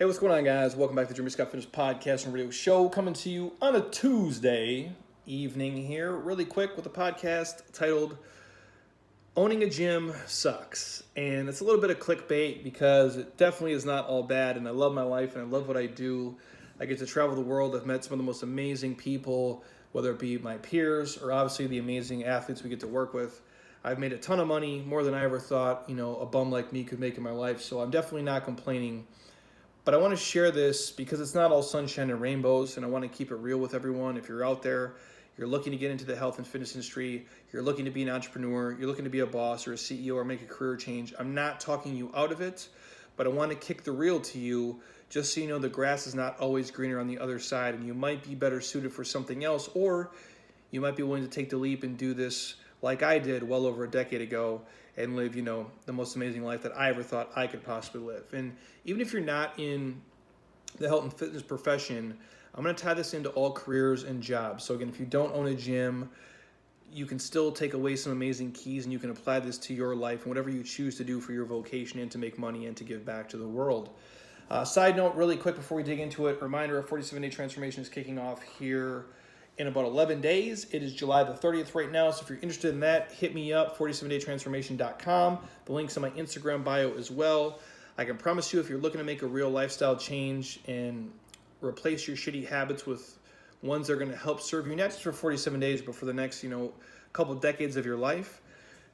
Hey, what's going on, guys? Welcome back to the Jeremy Scott Fitness Podcast and Radio Show, coming to you on a Tuesday evening here, really quick with a podcast titled Owning a Gym Sucks. And it's a little bit of clickbait because it definitely is not all bad, and I love my life and I love what I do. I get to travel the world. I've met some of the most amazing people, whether it be my peers or obviously the amazing athletes we get to work with. I've made a ton of money, more than I ever thought, a bum like me could make in my life, so I'm definitely not complaining. But I want to share this because it's not all sunshine and rainbows, and I want to keep it real with everyone. If you're out there, you're looking to get into the health and fitness industry, you're looking to be an entrepreneur, you're looking to be a boss or a CEO or make a career change, I'm not talking you out of it, but I want to kick the real to you just so you know the grass is not always greener on the other side, and you might be better suited for something else, or you might be willing to take the leap and do this like I did well over a decade ago and live, the most amazing life that I ever thought I could possibly live. And even if you're not in the health and fitness profession, I'm going to tie this into all careers and jobs. So again, if you don't own a gym, you can still take away some amazing keys and you can apply this to your life and whatever you choose to do for your vocation and to make money and to give back to the world. Side note, really quick before we dig into it, reminder, a 47-day transformation is kicking off here in about 11 days. It is July the 30th right now, so if you're interested in that, hit me up, 47daytransformation.com. The link's in my Instagram bio as well. I can promise you if you're looking to make a real lifestyle change and replace your shitty habits with ones that are going to help serve you, not just for 47 days, but for the next, couple decades of your life,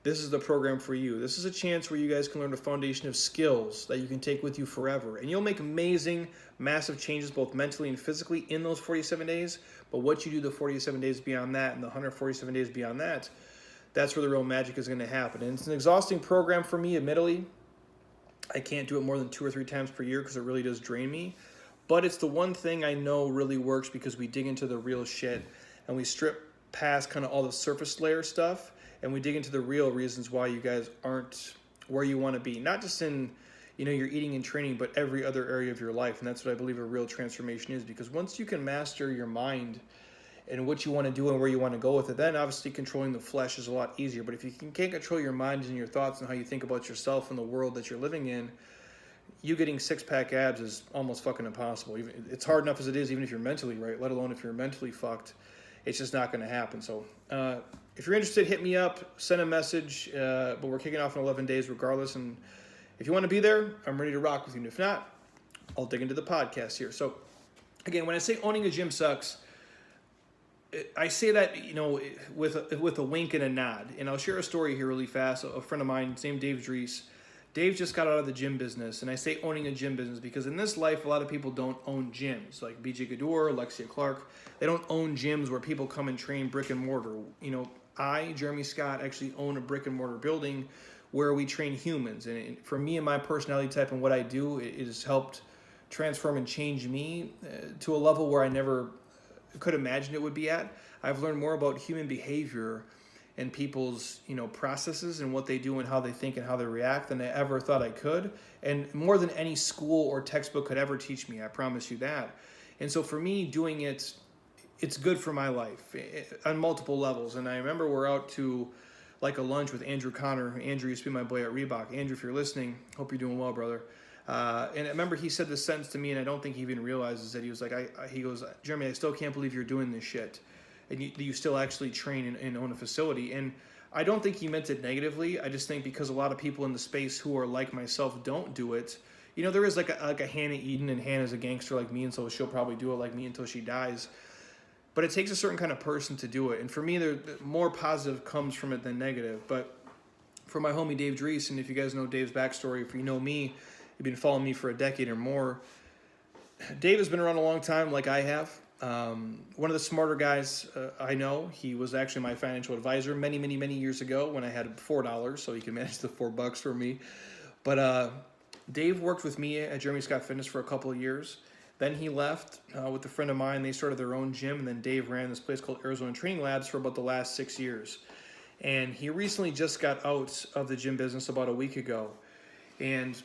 this is the program for you. This is a chance where you guys can learn a foundation of skills that you can take with you forever. And you'll make amazing, massive changes both mentally and physically in those 47 days. But what you do the 47 days beyond that and the 147 days beyond that, that's where the real magic is going to happen. And it's an exhausting program for me, admittedly. I can't do it more than 2 or 3 times per year because it really does drain me. But it's the one thing I know really works because we dig into the real shit and we strip past kind of all the surface layer stuff and we dig into the real reasons why you guys aren't where you want to be. Not just in, your eating and training, but every other area of your life. And that's what I believe a real transformation is, because once you can master your mind and what you want to do and where you want to go with it, then obviously controlling the flesh is a lot easier. But if you can't control your mind and your thoughts and how you think about yourself and the world that you're living in, you getting six-pack abs is almost fucking impossible. It's hard enough as it is, even if you're mentally right, let alone if you're mentally fucked. It's just not going to happen. So if you're interested, hit me up, send a message. But we're kicking off in 11 days regardless. And if you want to be there, I'm ready to rock with you. And if not, I'll dig into the podcast here. So again, when I say owning a gym sucks, I say that, with a wink and a nod. And I'll share a story here really fast. A friend of mine, his name Dave Dries. Dave just got out of the gym business, and I say owning a gym business because in this life, a lot of people don't own gyms, like BJ Gaddour, Alexia Clark. They don't own gyms where people come and train brick and mortar. I, Jeremy Scott, actually own a brick and mortar building where we train humans. And for me and my personality type and what I do, it has helped transform and change me to a level where I never could imagine it would be at. I've learned more about human behavior and people's, processes and what they do and how they think and how they react than I ever thought I could. And more than any school or textbook could ever teach me, I promise you that. And so for me, doing it, it's good for my life on multiple levels. And I remember we're out to like a lunch with Andrew Connor. Andrew used to be my boy at Reebok. Andrew, if you're listening, hope you're doing well, brother. And I remember he said this sentence to me, and I don't think he even realizes that. He was like, he goes, Jeremy, I still can't believe you're doing this shit. And you still actually train and own a facility. And I don't think he meant it negatively. I just think because a lot of people in the space who are like myself don't do it. There is like a Hannah Eden, and Hannah's a gangster like me, and so she'll probably do it like me until she dies. But it takes a certain kind of person to do it. And for me, more positive comes from it than negative. But for my homie Dave Dries, and if you guys know Dave's backstory, if you know me, you've been following me for a decade or more, Dave has been around a long time like I have. One of the smarter guys I know. He was actually my financial advisor many, many, many years ago when I had $4, so he could manage the $4 for me. But Dave worked with me at Jeremy Scott Fitness for a couple of years. Then he left with a friend of mine. They started their own gym, and then Dave ran this place called Arizona Training Labs for about the last 6 years. And he recently just got out of the gym business about a week ago. And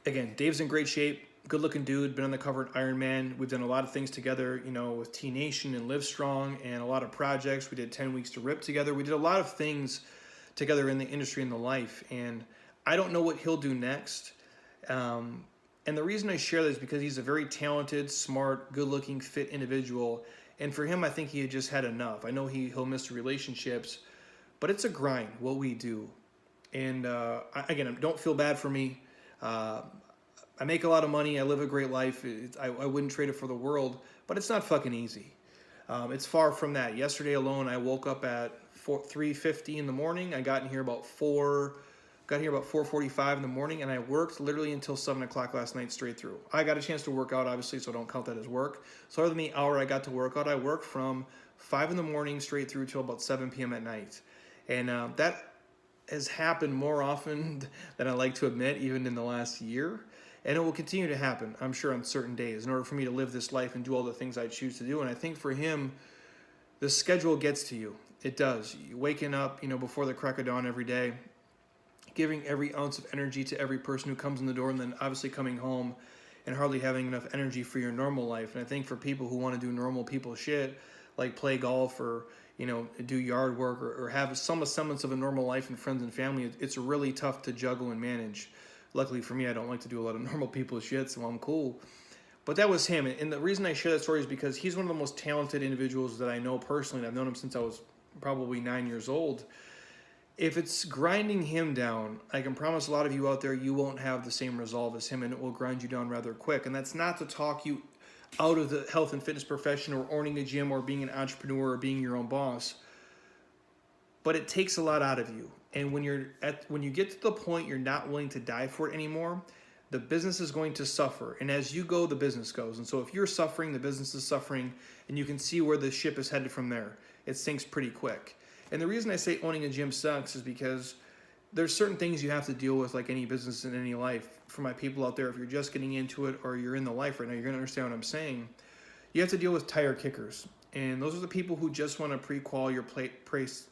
again, Dave's in great shape. Good-looking dude, been on the cover of Iron Man. We've done a lot of things together, with T Nation and Livestrong and a lot of projects. We did 10 Weeks to Rip together. We did a lot of things together in the industry and the life. And I don't know what he'll do next. And the reason I share this is because he's a very talented, smart, good-looking, fit individual. And for him, I think he had just had enough. I know he'll miss relationships, but it's a grind, what we do. And again, don't feel bad for me. Uh, I make a lot of money. I live a great life. I wouldn't trade it for the world, but it's not fucking easy. It's far from that. Yesterday alone, I woke up at 3:50 in the morning. I got here about 4:45 in the morning, and I worked literally until 7 o'clock last night straight through. I got a chance to work out, obviously, so don't count that as work. So other than the hour I got to work out, I worked from 5 in the morning straight through till about 7 p.m. at night. And that has happened more often than I like to admit, even in the last year. And it will continue to happen, I'm sure, on certain days in order for me to live this life and do all the things I choose to do. And I think for him, the schedule gets to you. It does. You waking up, before the crack of dawn every day, giving every ounce of energy to every person who comes in the door, and then obviously coming home and hardly having enough energy for your normal life. And I think for people who want to do normal people shit, like play golf or, do yard work or have some semblance of a normal life and friends and family, it's really tough to juggle and manage. Luckily for me, I don't like to do a lot of normal people shit, so I'm cool. But that was him. And the reason I share that story is because he's one of the most talented individuals that I know personally. And I've known him since I was probably 9 years old. If it's grinding him down, I can promise a lot of you out there, you won't have the same resolve as him, and it will grind you down rather quick. And that's not to talk you out of the health and fitness profession or owning a gym or being an entrepreneur or being your own boss. But it takes a lot out of you. And when you get to the point you're not willing to die for it anymore, the business is going to suffer. And as you go, the business goes. And so if you're suffering, the business is suffering, and you can see where the ship is headed from there. It sinks pretty quick. And the reason I say owning a gym sucks is because there's certain things you have to deal with, like any business in any life. For my people out there, if you're just getting into it or you're in the life right now, you're going to understand what I'm saying. You have to deal with tire kickers. And those are the people who just want to pre-qual your price.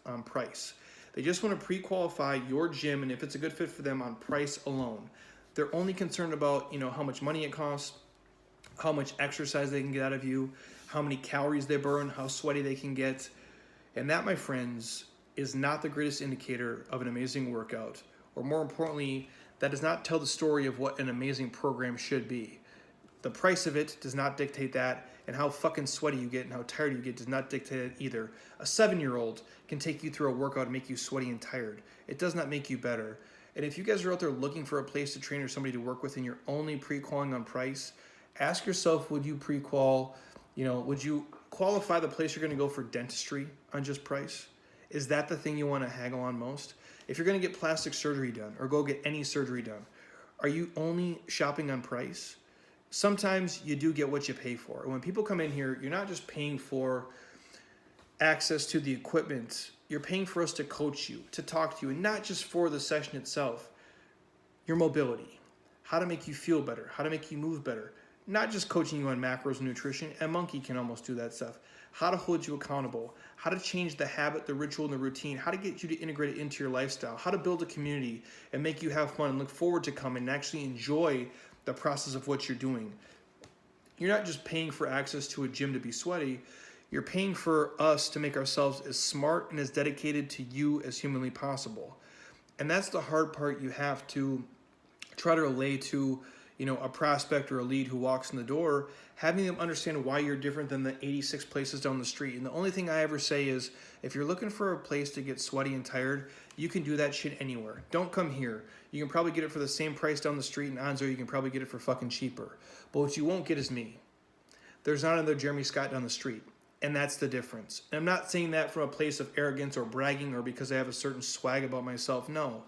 They just want to pre-qualify your gym, and if it's a good fit for them, on price alone. They're only concerned about, how much money it costs, how much exercise they can get out of you, how many calories they burn, how sweaty they can get. And that, my friends, is not the greatest indicator of an amazing workout. Or more importantly, that does not tell the story of what an amazing program should be. The price of it does not dictate that, and how fucking sweaty you get and how tired you get does not dictate it either. A 7-year-old can take you through a workout and make you sweaty and tired. It does not make you better. And if you guys are out there looking for a place to train or somebody to work with and you're only pre-qualling on price, ask yourself, would you pre-qual, would you qualify the place you're going to go for dentistry on just price? Is that the thing you want to haggle on most? If you're going to get plastic surgery done or go get any surgery done, are you only shopping on price? Sometimes you do get what you pay for. And when people come in here, you're not just paying for access to the equipment. You're paying for us to coach you, to talk to you, and not just for the session itself. Your mobility, how to make you feel better, how to make you move better. Not just coaching you on macros and nutrition. A monkey can almost do that stuff. How to hold you accountable, how to change the habit, the ritual, and the routine, how to get you to integrate it into your lifestyle, how to build a community and make you have fun and look forward to come and actually enjoy the process of what you're doing. You're not just paying for access to a gym to be sweaty. You're paying for us to make ourselves as smart and as dedicated to you as humanly possible. And that's the hard part you have to try to relay to, a prospect or a lead who walks in the door, having them understand why you're different than the 86 places down the street. And the only thing I ever say is, if you're looking for a place to get sweaty and tired, you can do that shit anywhere. Don't come here. You can probably get it for the same price down the street, and odds are you can probably get it for fucking cheaper. But what you won't get is me. There's not another Jeremy Scott down the street. And that's the difference. And I'm not saying that from a place of arrogance or bragging or because I have a certain swag about myself. No.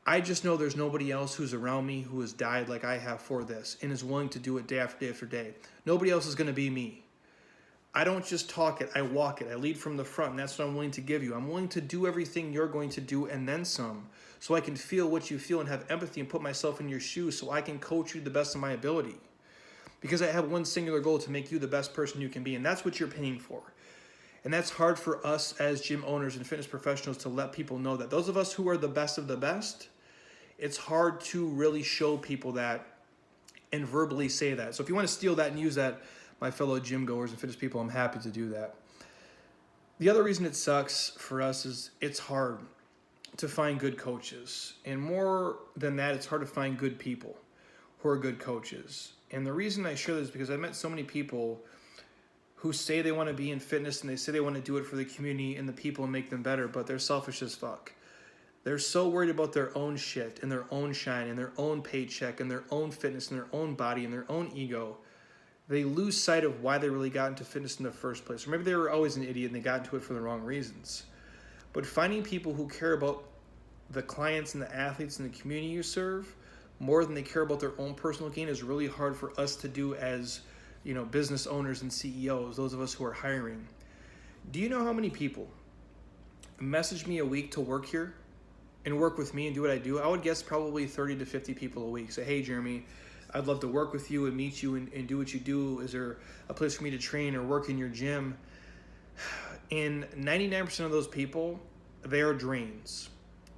I just know there's nobody else who's around me who has died like I have for this and is willing to do it day after day after day. Nobody else is going to be me. I don't just talk it, I walk it. I lead from the front, and that's what I'm willing to give you. I'm willing to do everything you're going to do and then some, so I can feel what you feel and have empathy and put myself in your shoes so I can coach you to the best of my ability. Because I have one singular goal, to make you the best person you can be, and that's what you're paying for. And that's hard for us as gym owners and fitness professionals to let people know that. Those of us who are the best of the best, it's hard to really show people that and verbally say that. So if you want to steal that and use that, my fellow gym goers and fitness people, I'm happy to do that. The other reason it sucks for us is it's hard to find good coaches. And more than that, it's hard to find good people. who are good coaches. And the reason I share this is because I met so many people who say they want to be in fitness and they say they want to do it for the community and the people and make them better, but they're selfish as fuck. They're so worried about their own shit and their own shine and their own paycheck and their own fitness and their own body and their own ego. They lose sight of why they really got into fitness in the first place. Or maybe they were always an idiot and they got into it for the wrong reasons. But finding people who care about the clients and the athletes and the community you serve more than they care about their own personal gain is really hard for us to do as, business owners and CEOs, those of us who are hiring. Do you know how many people message me a week to work here and work with me and do what I do? I would guess probably 30 to 50 people a week say, hey, Jeremy, I'd love to work with you and meet you and do what you do. Is there a place for me to train or work in your gym? And 99% of those people, they are drains.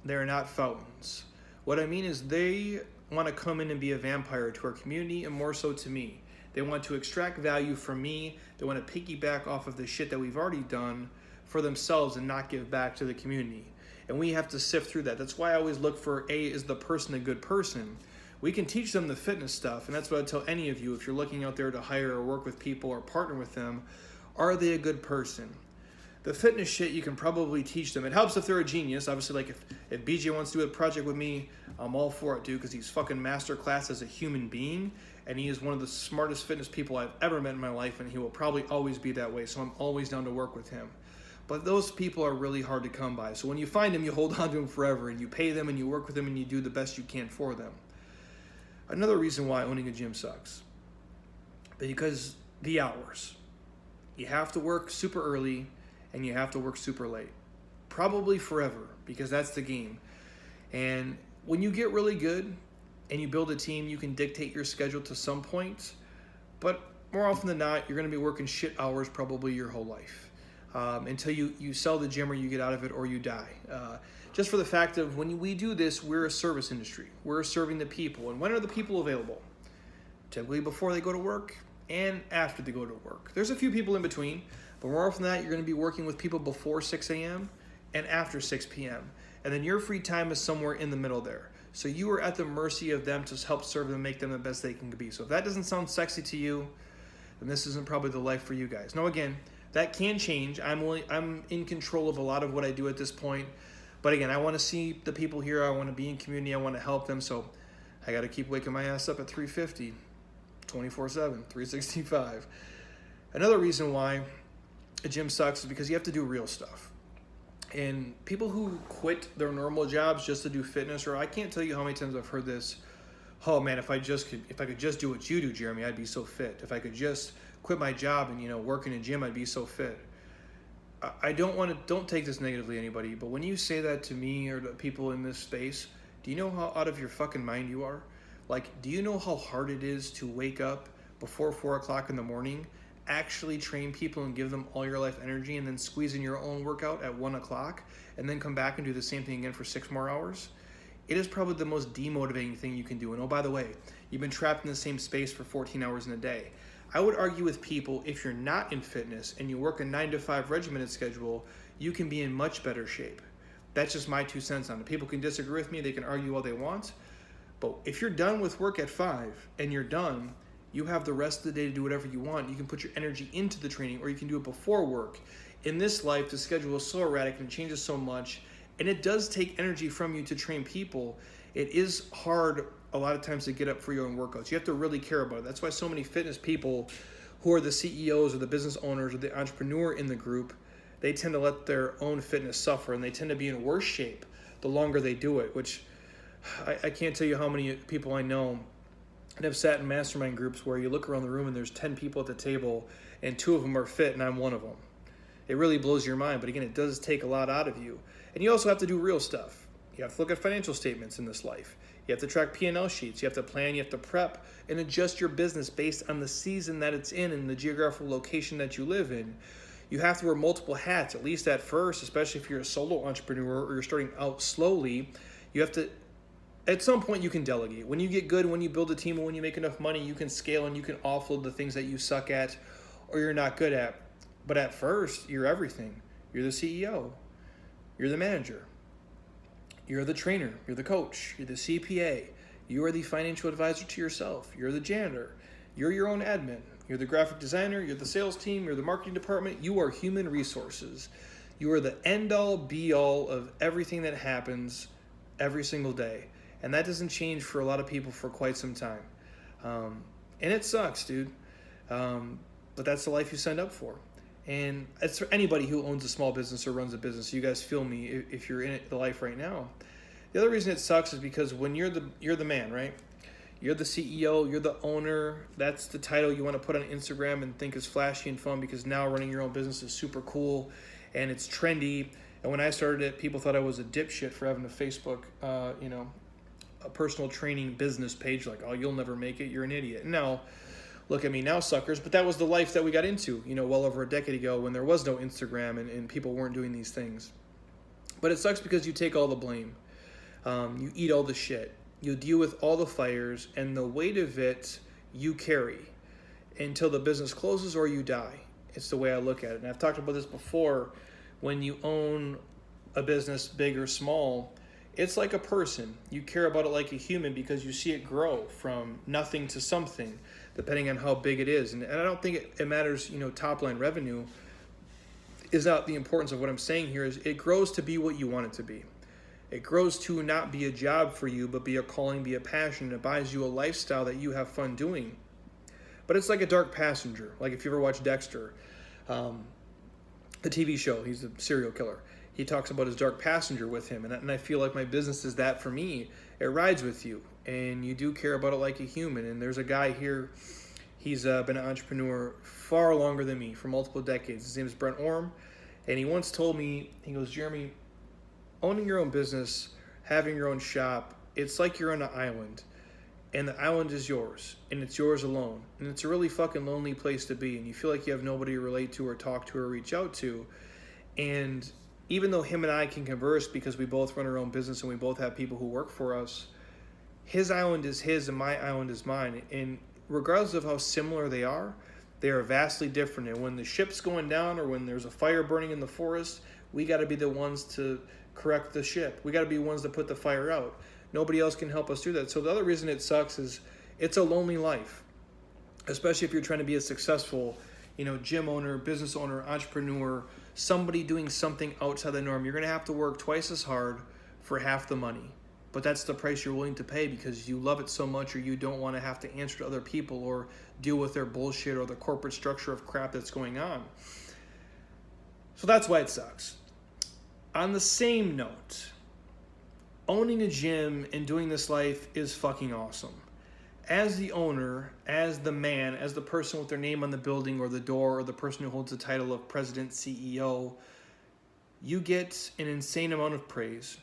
They are not fountains. What I mean is they want to come in and be a vampire to our community and more so to me. They want to extract value from me. They want to piggyback off of the shit that we've already done for themselves and not give back to the community. And we have to sift through that. That's why I always look for is the person a good person? We can teach them the fitness stuff, and that's what I tell any of you if you're looking out there to hire or work with people or partner with them. Are they a good person? The fitness shit you can probably teach them. It helps if they're a genius. Obviously, like if BJ wants to do a project with me, I'm all for it, dude, because he's fucking master class as a human being, and he is one of the smartest fitness people I've ever met in my life, and he will probably always be that way, so I'm always down to work with him. But those people are really hard to come by. So when you find them, you hold on to them forever, and you pay them, and you work with them, and you do the best you can for them. Another reason why owning a gym sucks, because the hours. You have to work super early, and you have to work super late. Probably forever, because that's the game. And when you get really good and you build a team, you can dictate your schedule to some point, but more often than not, you're going to be working shit hours probably your whole life until you sell the gym or you get out of it or you die. Just for the fact of when we do this, we're a service industry. We're serving the people. And when are the people available? Typically before they go to work and after they go to work. There's a few people in between, but more often than not, you're going to be working with people before 6 a.m. and after 6 p.m. And then your free time is somewhere in the middle there. So you are at the mercy of them to help serve them and make them the best they can be. So if that doesn't sound sexy to you, then this isn't probably the life for you guys. Now again, that can change. I'm in control of a lot of what I do at this point. But again, I want to see the people here. I want to be in community. I want to help them. So I got to keep waking my ass up at 3:50, 24/7, 365. Another reason why a gym sucks is because you have to do real stuff. And people who quit their normal jobs just to do fitness, or I can't tell you how many times I've heard this, oh man, if I could just do what you do, Jeremy, I'd be so fit. If I could just quit my job and work in a gym, I'd be so fit. I don't take this negatively, anybody, but when you say that to me or to people in this space, do you know how out of your fucking mind you are? Like, do you know how hard it is to wake up before 4 o'clock in the morning, actually train people and give them all your life energy, and then squeeze in your own workout at 1 o'clock, and then come back and do the same thing again for 6 more hours? It is probably the most demotivating thing you can do. And oh, by the way, you've been trapped in the same space for 14 hours in a day. I would argue with people, if you're not in fitness and you work a 9 to 5 regimented schedule, you can be in much better shape. That's just my 2 cents on it. People can disagree with me, they can argue all they want, but if you're done with work at 5 and you're done, you have the rest of the day to do whatever you want. You can put your energy into the training, or you can do it before work. In this life, the schedule is so erratic and changes so much, and it does take energy from you to train people. It is hard a lot of times to get up for your own workouts. You have to really care about it. That's why so many fitness people who are the CEOs or the business owners or the entrepreneur in the group, they tend to let their own fitness suffer, and they tend to be in worse shape the longer they do it, which I can't tell you how many people I know that have sat in mastermind groups where you look around the room and there's 10 people at the table and 2 of them are fit and I'm one of them. It really blows your mind, but again, it does take a lot out of you. And you also have to do real stuff. You have to look at financial statements in this life. You have to track P&L sheets. You have to plan, you have to prep and adjust your business based on the season that it's in and the geographical location that you live in. You have to wear multiple hats, at least at first, especially if you're a solo entrepreneur or you're starting out slowly. You have to, at some point you can delegate. When you get good, when you build a team, and when you make enough money, you can scale and you can offload the things that you suck at or you're not good at. But at first, you're everything. You're the CEO. You're the manager. You're the trainer. You're the coach. You're the CPA. You are the financial advisor to yourself. You're the janitor. You're your own admin. You're the graphic designer. You're the sales team. You're the marketing department. You are human resources. You are the end-all, be-all of everything that happens every single day. And that doesn't change for a lot of people for quite some time. And it sucks, dude. But that's the life you signed up for. And it's for anybody who owns a small business or runs a business. You guys feel me if you're in the life right now. The other reason it sucks is because when you're the man, right? You're the CEO, you're the owner. That's the title you want to put on Instagram and think is flashy and fun, because now running your own business is super cool and it's trendy. And when I started it, people thought I was a dipshit for having a Facebook, a personal training business page. Like, oh, you'll never make it. You're an idiot. Now, look at me now, suckers. But that was the life that we got into, well over a decade ago, when there was no Instagram and people weren't doing these things. But it sucks because you take all the blame. You eat all the shit. You deal with all the fires, and the weight of it you carry until the business closes or you die. It's the way I look at it. And I've talked about this before. When you own a business, big or small, it's like a person. You care about it like a human because you see it grow from nothing to something, depending on how big it is. And I don't think it matters, top line revenue is not the importance of what I'm saying here. Is it grows to be what you want it to be. It grows to not be a job for you, but be a calling, be a passion. And it buys you a lifestyle that you have fun doing. But it's like a dark passenger. Like if you ever watch Dexter, the TV show, he's a serial killer. He talks about his dark passenger with him. And I feel like my business is that for me. It rides with you. And you do care about it like a human. And there's a guy here, he's been an entrepreneur far longer than me, for multiple decades. His name is Brent Orm. And he once told me, he goes, Jeremy, owning your own business, having your own shop, it's like you're on an island, and the island is yours, and it's yours alone, and it's a really fucking lonely place to be, and you feel like you have nobody to relate to or talk to or reach out to. And even though him and I can converse because we both run our own business and we both have people who work for us, his island is his and my island is mine, and regardless of how similar they are vastly different. And when the ship's going down or when there's a fire burning in the forest, we got to be the ones to correct the ship. We got to be ones that put the fire out. Nobody else can help us do that. So the other reason it sucks is it's a lonely life, especially if you're trying to be a successful, gym owner, business owner, entrepreneur, somebody doing something outside the norm. You're going to have to work twice as hard for half the money. But that's the price you're willing to pay because you love it so much, or you don't want to have to answer to other people or deal with their bullshit or the corporate structure of crap that's going on. So that's why it sucks. On the same note, owning a gym and doing this life is fucking awesome. As the owner, as the man, as the person with their name on the building or the door, or the person who holds the title of president, CEO, you get an insane amount of praise,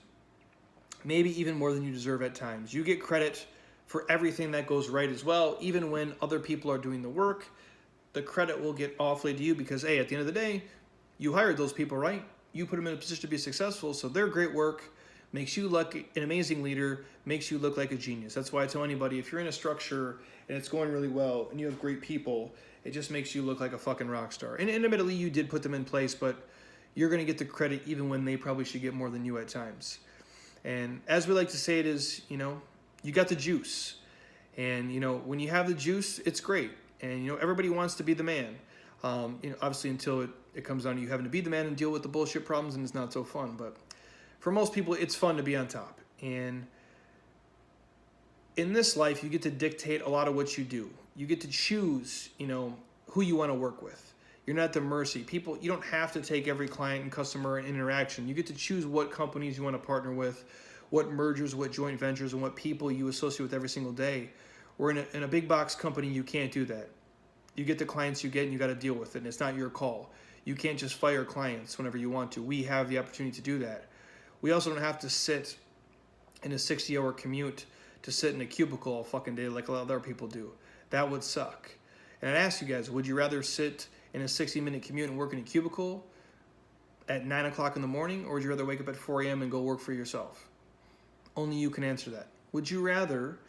maybe even more than you deserve at times. You get credit for everything that goes right as well. Even when other people are doing the work, the credit will get awfully to you because, hey, at the end of the day, you hired those people, right? You put them in a position to be successful, so their great work makes you look an amazing leader, makes you look like a genius. That's why I tell anybody, if you're in a structure and it's going really well and you have great people, it just makes you look like a fucking rock star. And admittedly, you did put them in place, but you're going to get the credit even when they probably should get more than you at times. And as we like to say it is, you got the juice. And, when you have the juice, it's great. And, everybody wants to be the man. Obviously until it comes down to you having to be the man and deal with the bullshit problems, and it's not so fun. But for most people, it's fun to be on top. And in this life, you get to dictate a lot of what you do. You get to choose, who you want to work with. You're not at the mercy. People, you don't have to take every client and customer and interaction. You get to choose what companies you want to partner with, what mergers, what joint ventures, and what people you associate with every single day. Or in a big box company, you can't do that. You get the clients you get and you got to deal with it, and it's not your call. You can't just fire clients whenever you want to. We have the opportunity to do that. We also don't have to sit in a 60-hour commute to sit in a cubicle all fucking day like a lot of other people do. That would suck. And I'd ask you guys, would you rather sit in a 60-minute commute and work in a cubicle at 9 o'clock in the morning, or would you rather wake up at 4 a.m. and go work for yourself? Only you can answer that. Would you rather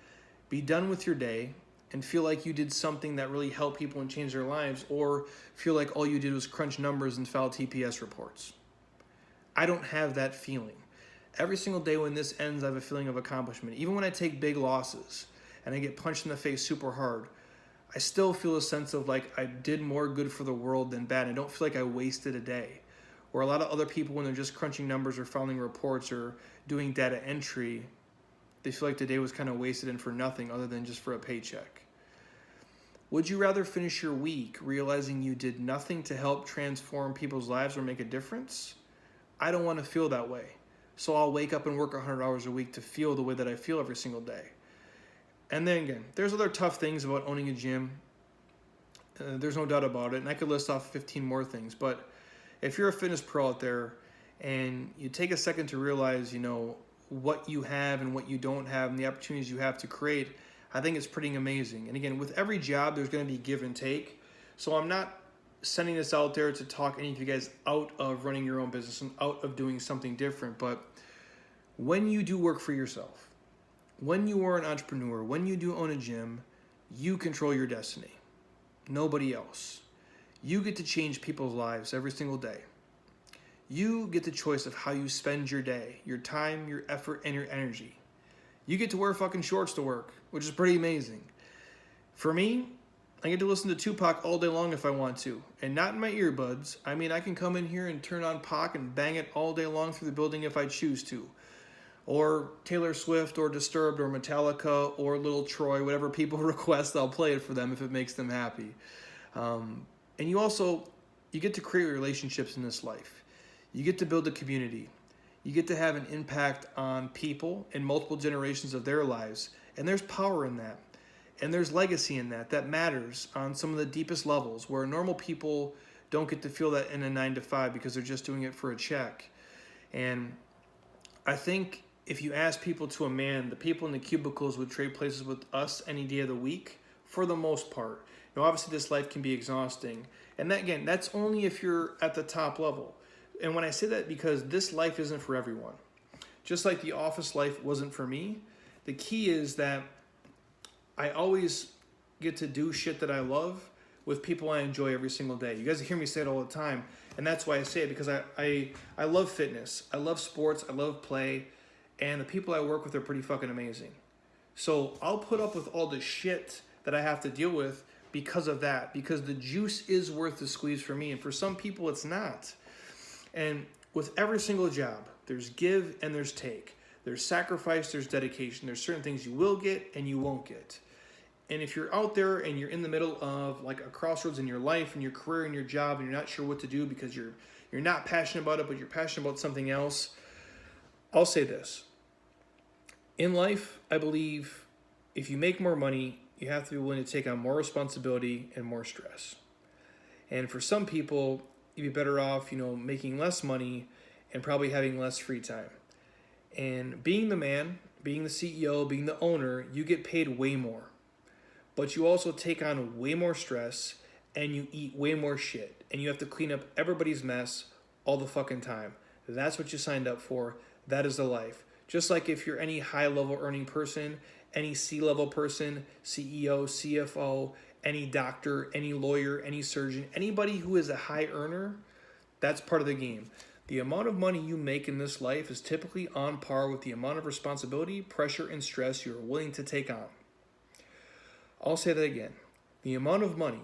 be done with your day and feel like you did something that really helped people and changed their lives, or feel like all you did was crunch numbers and file TPS reports? I don't have that feeling. Every single day when this ends, I have a feeling of accomplishment. Even when I take big losses and I get punched in the face super hard, I still feel a sense of like I did more good for the world than bad. I don't feel like I wasted a day. Or a lot of other people, when they're just crunching numbers or filing reports or doing data entry, they feel like the day was kind of wasted and for nothing other than just for a paycheck. Would you rather finish your week realizing you did nothing to help transform people's lives or make a difference? I don't want to feel that way. So I'll wake up and work 100 hours a week to feel the way that I feel every single day. And then again, there's other tough things about owning a gym. There's no doubt about it. And I could list off 15 more things. But if you're a fitness pro out there and you take a second to realize, what you have and what you don't have and the opportunities you have to create, I think it's pretty amazing. And again, with every job, there's going to be give and take. So I'm not sending this out there to talk any of you guys out of running your own business and out of doing something different. But when you do work for yourself, when you are an entrepreneur, when you do own a gym, you control your destiny. Nobody else. You get to change people's lives every single day. You get the choice of how you spend your day, your time, your effort, and your energy. You get to wear fucking shorts to work, which is pretty amazing. For me, I get to listen to Tupac all day long if I want to, and not in my earbuds. I mean, I can come in here and turn on Pac and bang it all day long through the building if I choose to. Or Taylor Swift, or Disturbed, or Metallica, or Little Troy, whatever people request, I'll play it for them if it makes them happy. And you get to create relationships in this life. You get to build a community. You get to have an impact on people in multiple generations of their lives. And there's power in that. And there's legacy in that. That matters on some of the deepest levels where normal people don't get to feel that in a 9-to-5 because they're just doing it for a check. And I think if you ask people to a man, the people in the cubicles would trade places with us any day of the week for the most part. Obviously this life can be exhausting. And that, again, that's only if you're at the top level. And when I say that, because this life isn't for everyone. Just like the office life wasn't for me, the key is that I always get to do shit that I love with people I enjoy every single day. You guys hear me say it all the time, and that's why I say it, because I love fitness. I love sports. I love play, and the people I work with are pretty fucking amazing. So I'll put up with all the shit that I have to deal with because of that, because the juice is worth the squeeze for me, and for some people it's not. And with every single job, there's give and there's take. There's sacrifice, there's dedication. There's certain things you will get and you won't get. And if you're out there and you're in the middle of like a crossroads in your life and your career and your job and you're not sure what to do because you're not passionate about it, but you're passionate about something else, I'll say this. In life, I believe if you make more money, you have to be willing to take on more responsibility and more stress. And for some people, you'd be better off, making less money and probably having less free time. And being the man, being the CEO, being the owner, you get paid way more. But you also take on way more stress and you eat way more shit. And you have to clean up everybody's mess all the fucking time. That's what you signed up for. That is the life. Just like if you're any high-level earning person, any C-level person, CEO, CFO, any doctor, any lawyer, any surgeon, anybody who is a high earner, that's part of the game. The amount of money you make in this life is typically on par with the amount of responsibility, pressure, and stress you're willing to take on. I'll say that again. The amount of money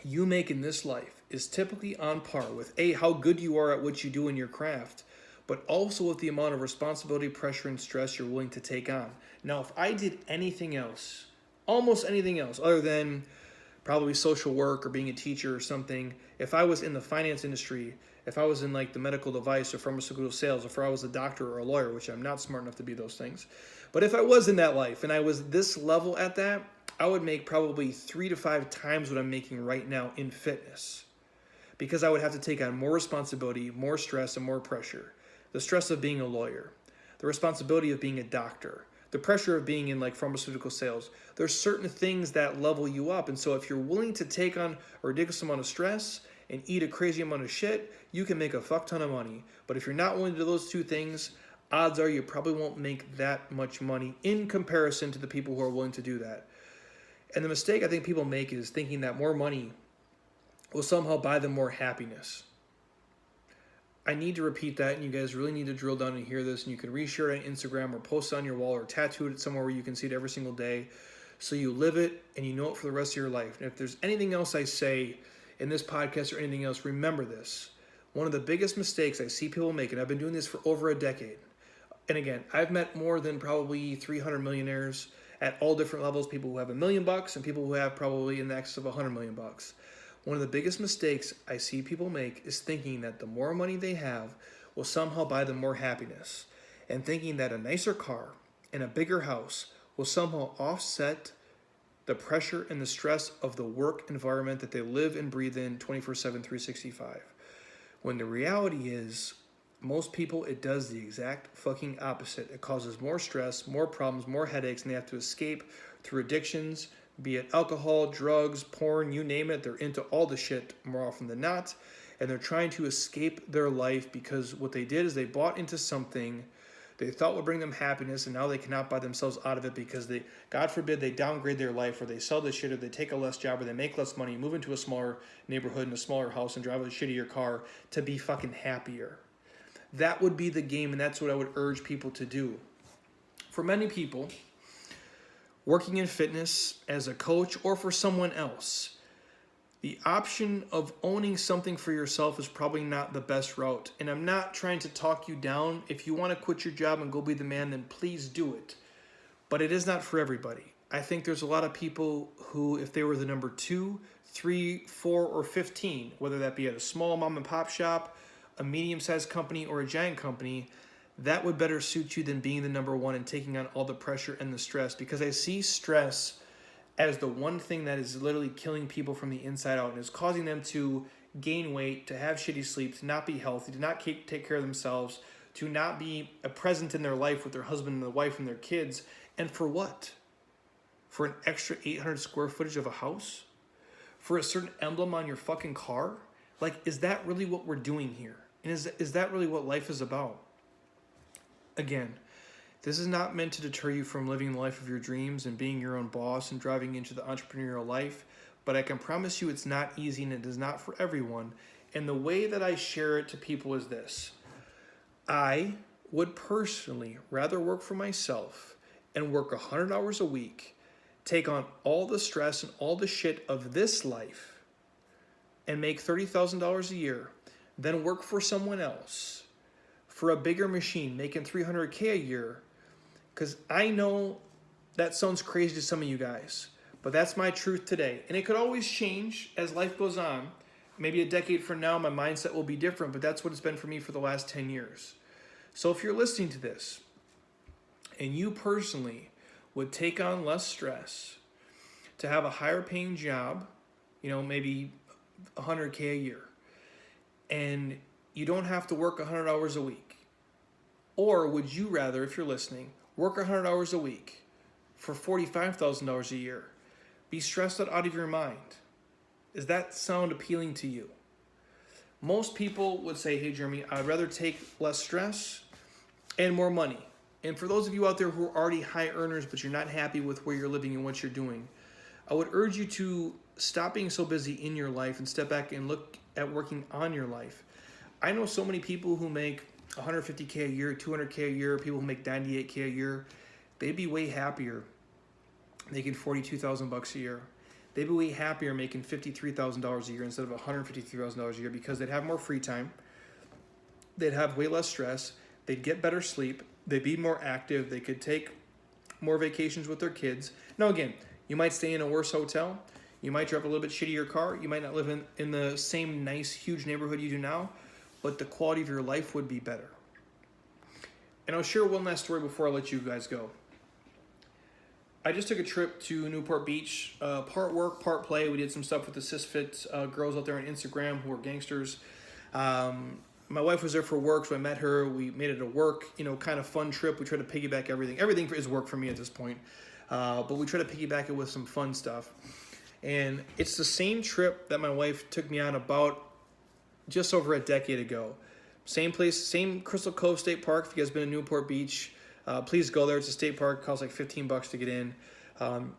you make in this life is typically on par with how good you are at what you do in your craft, but also with the amount of responsibility, pressure, and stress you're willing to take on. Now, if I did anything else, almost anything else, other than probably social work or being a teacher or something, if I was in the finance industry, if I was in like the medical device or pharmaceutical sales, if I was a doctor or a lawyer, which I'm not smart enough to be those things, but if I was in that life and I was this level at that, I would make probably 3 to 5 times what I'm making right now in fitness, because I would have to take on more responsibility, more stress, and more pressure. The stress of being a lawyer, the responsibility of being a doctor, the pressure of being in like pharmaceutical sales. There's certain things that level you up. And so if you're willing to take on a ridiculous amount of stress and eat a crazy amount of shit, you can make a fuck ton of money. But if you're not willing to do those two things, odds are you probably won't make that much money in comparison to the people who are willing to do that. And the mistake I think people make is thinking that more money will somehow buy them more happiness. I need to repeat that, and you guys really need to drill down and hear this, and you can reshare it on Instagram or post it on your wall or tattoo it somewhere where you can see it every single day, so you live it and you know it for the rest of your life. And if there's anything else I say in this podcast or anything else, remember this. One of the biggest mistakes I see people make, and I've been doing this for over a decade, and again, I've met more than probably 300 millionaires at all different levels, people who have $1 million and people who have probably in excess of $100 million. One of the biggest mistakes I see people make is thinking that the more money they have will somehow buy them more happiness, and thinking that a nicer car and a bigger house will somehow offset the pressure and the stress of the work environment that they live and breathe in 24/7, 365. When the reality is, most people, it does the exact fucking opposite. It causes more stress, more problems, more headaches, and they have to escape through addictions, be it alcohol, drugs, porn, you name it. They're into all the shit more often than not, and they're trying to escape their life because what they did is they bought into something they thought would bring them happiness, and now they cannot buy themselves out of it because they, God forbid, they downgrade their life, or they sell this shit, or they take a less job, or they make less money, move into a smaller neighborhood and a smaller house and drive a shittier car to be fucking happier. That would be the game, and that's what I would urge people to do. For many people, working in fitness as a coach or for someone else, the option of owning something for yourself is probably not the best route. And I'm not trying to talk you down. If you want to quit your job and go be the man, then please do it. But it is not for everybody. I think there's a lot of people who, if they were the number 2, 3, 4, or 15, whether that be at a small mom and pop shop, a medium-sized company, or a giant company, that would better suit you than being the number 1 and taking on all the pressure and the stress. Because I see stress as the one thing that is literally killing people from the inside out and is causing them to gain weight, to have shitty sleep, to not be healthy, to not take care of themselves, to not be a present in their life with their husband and their wife and their kids. And for what? For an extra 800 square footage of a house? For a certain emblem on your fucking car? Like, is that really what we're doing here? And is that really what life is about? Again, this is not meant to deter you from living the life of your dreams and being your own boss and driving into the entrepreneurial life, but I can promise you it's not easy and it is not for everyone. And the way that I share it to people is this. I would personally rather work for myself and work 100 hours a week, take on all the stress and all the shit of this life, and make $30,000 a year than work for someone else for a bigger machine making $300K a year. Because I know that sounds crazy to some of you guys, but that's my truth today. And it could always change as life goes on. Maybe a decade from now, my mindset will be different, but that's what it's been for me for the last 10 years. So if you're listening to this and you personally would take on less stress to have a higher paying job, maybe 100K a year, and you don't have to work 100 hours a week, or would you rather, if you're listening, work 100 hours a week for $45,000 a year, be stressed out of your mind? Does that sound appealing to you? Most people would say, hey, Jeremy, I'd rather take less stress and more money. And for those of you out there who are already high earners, but you're not happy with where you're living and what you're doing, I would urge you to stop being so busy in your life and step back and look at working on your life. I know so many people who make $150K a year, $200K a year, people who make $98K a year. They'd be way happier making $42,000 a year. They'd be way happier making $53,000 a year instead of $153,000 a year, because they'd have more free time. They'd have way less stress. They'd get better sleep. They'd be more active. They could take more vacations with their kids. Now, again, you might stay in a worse hotel. You might drive a little bit shittier car. You might not live in the same nice, huge neighborhood you do now, but the quality of your life would be better. And I'll share one last story before I let you guys go. I just took a trip to Newport Beach, part work, part play. We did some stuff with the CisFit girls out there on Instagram who are gangsters. My wife was there for work, so I met her. We made it a work, kind of fun trip. We tried to piggyback everything. Everything is work for me at this point. But we try to piggyback it with some fun stuff. And it's the same trip that my wife took me on about just over a decade ago. Same place, same Crystal Cove State Park. If you guys been to Newport Beach, please go there. It's a state park. It costs like $15 to get in.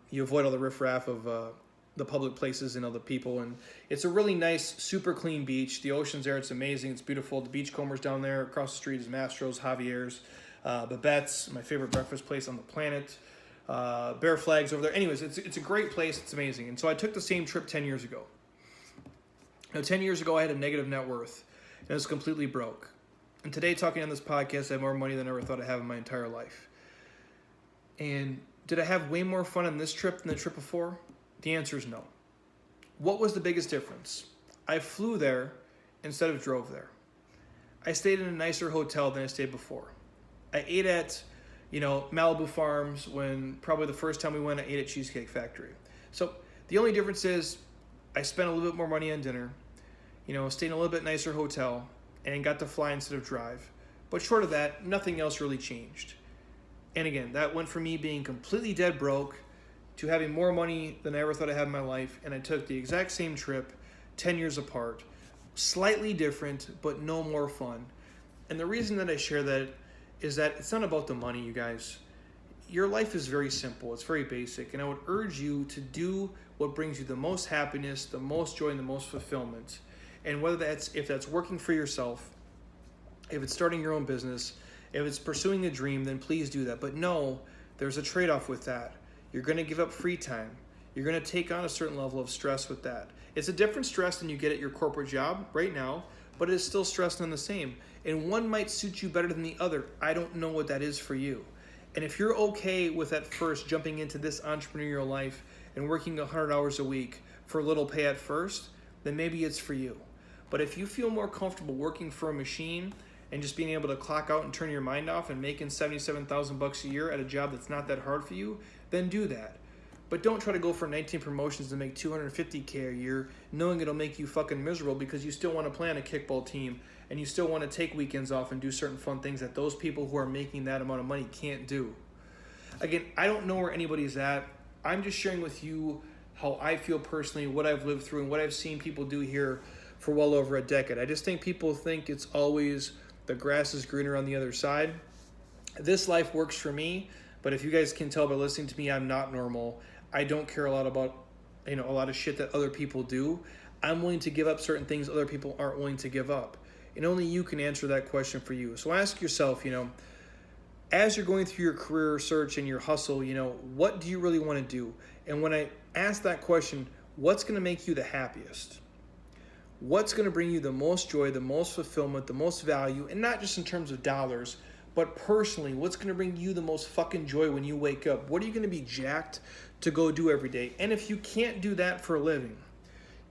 You avoid all the riffraff of the public places and other people. And it's a really nice, super clean beach. The ocean's there. It's amazing. It's beautiful. The beachcombers down there. Across the street is Mastro's, Javier's, Babette's, my favorite breakfast place on the planet. Bear Flags over there. Anyways, it's a great place. It's amazing. And so I took the same trip 10 years ago. Now, 10 years ago, I had a negative net worth, and I was completely broke. And today, talking on this podcast, I have more money than I ever thought I'd have in my entire life. And did I have way more fun on this trip than the trip before? The answer is no. What was the biggest difference? I flew there instead of drove there. I stayed in a nicer hotel than I stayed before. I ate at, Malibu Farms when probably the first time we went, I ate at Cheesecake Factory. So the only difference is I spent a little bit more money on dinner, stayed in a little bit nicer hotel, and got to fly instead of drive. But short of that, nothing else really changed. And again, that went from me being completely dead broke to having more money than I ever thought I'd have in my life. And I took the exact same trip, 10 years apart, slightly different, but no more fun. And the reason that I share that is that it's not about the money, you guys. Your life is very simple. It's very basic. And I would urge you to do what brings you the most happiness, the most joy, and the most fulfillment. And if that's working for yourself, if it's starting your own business, if it's pursuing a dream, then please do that. But no, there's a trade-off with that. You're going to give up free time. You're going to take on a certain level of stress with that. It's a different stress than you get at your corporate job right now, but it is still stress none the same. And one might suit you better than the other. I don't know what that is for you. And if you're okay with at first jumping into this entrepreneurial life and working 100 hours a week for little pay at first, then maybe it's for you. But if you feel more comfortable working for a machine and just being able to clock out and turn your mind off and making $77,000 a year at a job that's not that hard for you, then do that. But don't try to go for 19 promotions to make $250K a year, knowing it'll make you fucking miserable because you still want to play on a kickball team and you still want to take weekends off and do certain fun things that those people who are making that amount of money can't do. Again, I don't know where anybody's at. I'm just sharing with you how I feel personally, what I've lived through, and what I've seen people do here for well over a decade. I just think people think it's always the grass is greener on the other side. This life works for me, but if you guys can tell by listening to me, I'm not normal. I don't care a lot about, a lot of shit that other people do. I'm willing to give up certain things other people aren't willing to give up. And only you can answer that question for you. So ask yourself, as you're going through your career search and your hustle, what do you really want to do? And when I ask that question, what's going to make you the happiest? What's going to bring you the most joy, the most fulfillment, the most value, and not just in terms of dollars, but personally, what's going to bring you the most fucking joy when you wake up? What are you going to be jacked to go do every day? And if you can't do that for a living,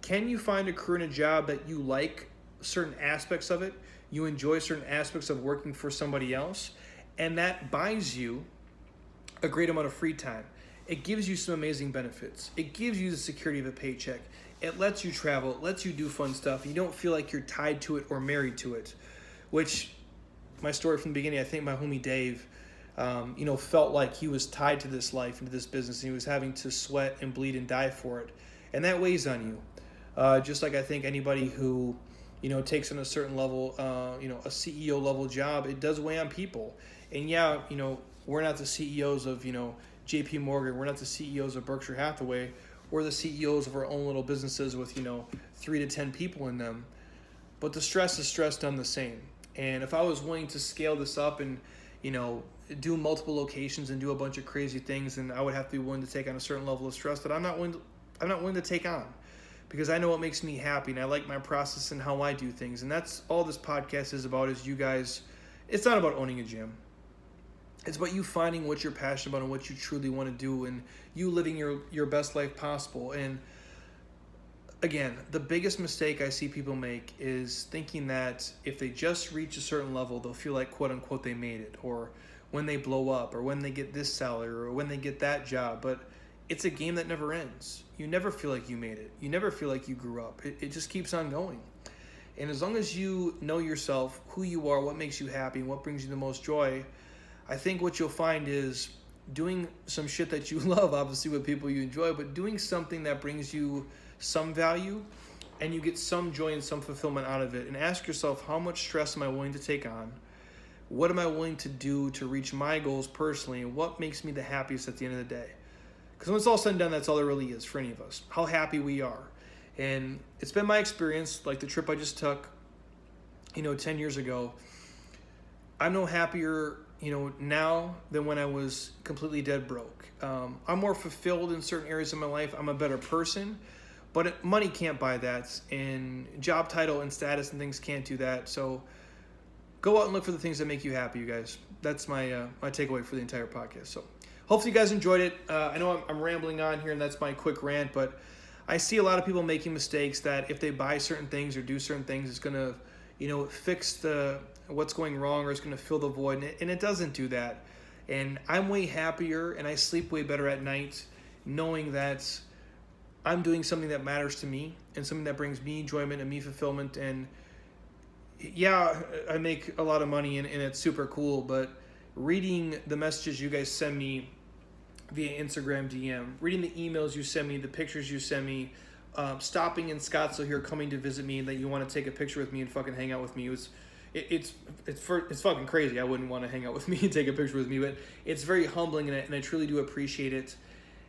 can you find a career and a job that you like certain aspects of it? You enjoy certain aspects of working for somebody else, and that buys you a great amount of free time. It gives you some amazing benefits. It gives you the security of a paycheck. It lets you travel. It lets you do fun stuff. You don't feel like you're tied to it or married to it, which my story from the beginning, I think my homie Dave, felt like he was tied to this life and to this business, and he was having to sweat and bleed and die for it. And that weighs on you. Just like I think anybody who, takes on a certain level, a CEO level job, it does weigh on people. And yeah, we're not the CEOs of, JP Morgan. We're not the CEOs of Berkshire Hathaway. We're the CEOs of our own little businesses with, 3 to 10 people in them. But the stress is stress done the same. And if I was willing to scale this up and, do multiple locations and do a bunch of crazy things, then I would have to be willing to take on a certain level of stress that I'm not willing to take on, because I know what makes me happy and I like my process and how I do things. And that's all this podcast is about, is you guys. It's not about owning a gym. It's about you finding what you're passionate about and what you truly want to do, and you living your best life possible. And again, the biggest mistake I see people make is thinking that if they just reach a certain level, they'll feel like, quote unquote, they made it, or when they blow up, or when they get this salary, or when they get that job. But it's a game that never ends. You never feel like you made it. You never feel like you grew up. It just keeps on going. And as long as you know yourself, who you are, what makes you happy, and what brings you the most joy, I think what you'll find is doing some shit that you love, obviously with people you enjoy, but doing something that brings you some value and you get some joy and some fulfillment out of it. And ask yourself, how much stress am I willing to take on? What am I willing to do to reach my goals personally? And what makes me the happiest at the end of the day? Because when it's all said and done, that's all there really is for any of us, how happy we are. And it's been my experience, like the trip I just took, 10 years ago. I'm no happier, now than when I was completely dead broke. I'm more fulfilled in certain areas of my life. I'm a better person, but money can't buy that, and job title and status and things can't do that. So go out and look for the things that make you happy, you guys. That's my takeaway for the entire podcast. So hopefully you guys enjoyed it. I know I'm rambling on here, and that's my quick rant, but I see a lot of people making mistakes that if they buy certain things or do certain things, it's going to, fix what's going wrong, or it's going to fill the void, and it doesn't do that. And I'm way happier, and I sleep way better at night knowing that I'm doing something that matters to me and something that brings me enjoyment and me fulfillment. And yeah, I make a lot of money, and it's super cool, but reading the messages you guys send me via Instagram DM, reading the emails you send me, the pictures you send me, stopping in Scottsdale here, coming to visit me, and that you want to take a picture with me and fucking hang out with me. It's fucking crazy. I wouldn't want to hang out with me and take a picture with me, but it's very humbling, and I truly do appreciate it.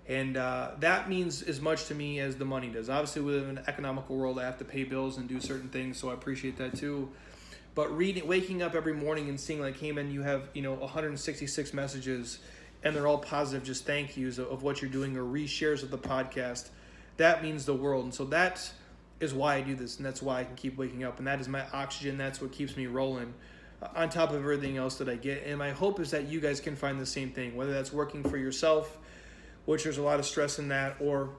And that means as much to me as the money does. Obviously, we live in an economical world. I have to pay bills and do certain things, so I appreciate that too. But waking up every morning and seeing like, hey man, you have 166 messages, and they're all positive, just thank yous of what you're doing, or reshares of the podcast. That means the world. And so that is why I do this, and that's why I can keep waking up, and that is my oxygen. That's what keeps me rolling, on top of everything else that I get. And my hope is that you guys can find the same thing, whether that's working for yourself, which there's a lot of stress in that, or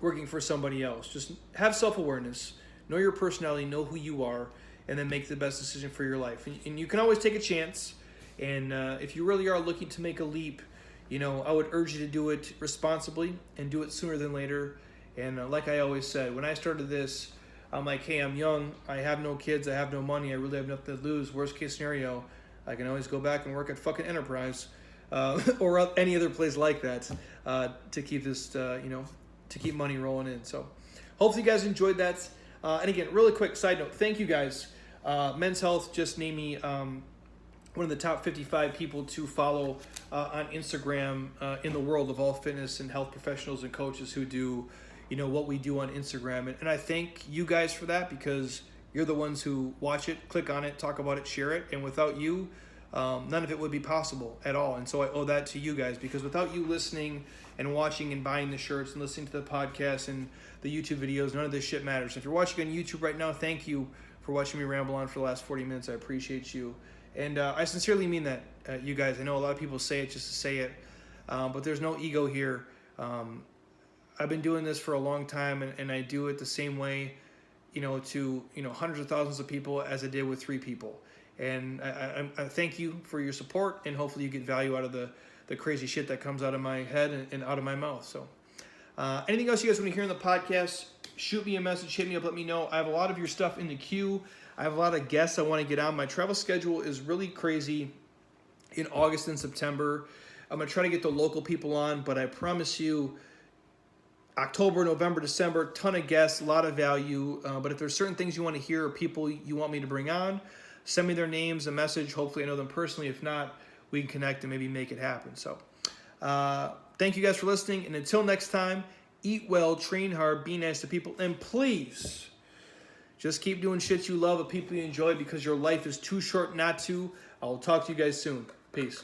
working for somebody else. Just have self-awareness, know your personality, know who you are, and then make the best decision for your life. And you can always take a chance. And if you really are looking to make a leap, I would urge you to do it responsibly and do it sooner than later. And like I always said, when I started this, I'm like, hey, I'm young, I have no kids, I have no money, I really have nothing to lose. Worst case scenario, I can always go back and work at fucking Enterprise or any other place like that to keep this, to keep money rolling in. So hopefully you guys enjoyed that. And again, really quick side note, thank you guys. Men's Health just named me one of the top 55 people to follow on Instagram in the world of all fitness and health professionals and coaches who do, what we do on Instagram. And I thank you guys for that, because you're the ones who watch it, click on it, talk about it, share it. And without you, none of it would be possible at all. And so I owe that to you guys, because without you listening and watching and buying the shirts and listening to the podcast and the YouTube videos, none of this shit matters. If you're watching on YouTube right now, thank you for watching me ramble on for the last 40 minutes. I appreciate you. And I sincerely mean that, you guys. I know a lot of people say it just to say it, but there's no ego here. I've been doing this for a long time, and I do it the same way, to hundreds of thousands of people as I did with 3 people. And I thank you for your support, and hopefully you get value out of the crazy shit that comes out of my head and out of my mouth. So anything else you guys want to hear in the podcast, shoot me a message, hit me up, let me know. I have a lot of your stuff in the queue. I have a lot of guests I want to get on. My travel schedule is really crazy in August and September. I'm going to try to get the local people on, but I promise you, October, November, December, ton of guests, a lot of value. But if there's certain things you want to hear or people you want me to bring on, send me their names, a message. Hopefully I know them personally. If not, we can connect and maybe make it happen. So thank you guys for listening. And until next time, eat well, train hard, be nice to people, and please just keep doing shit you love with people you enjoy, because your life is too short not to. I'll talk to you guys soon. Peace.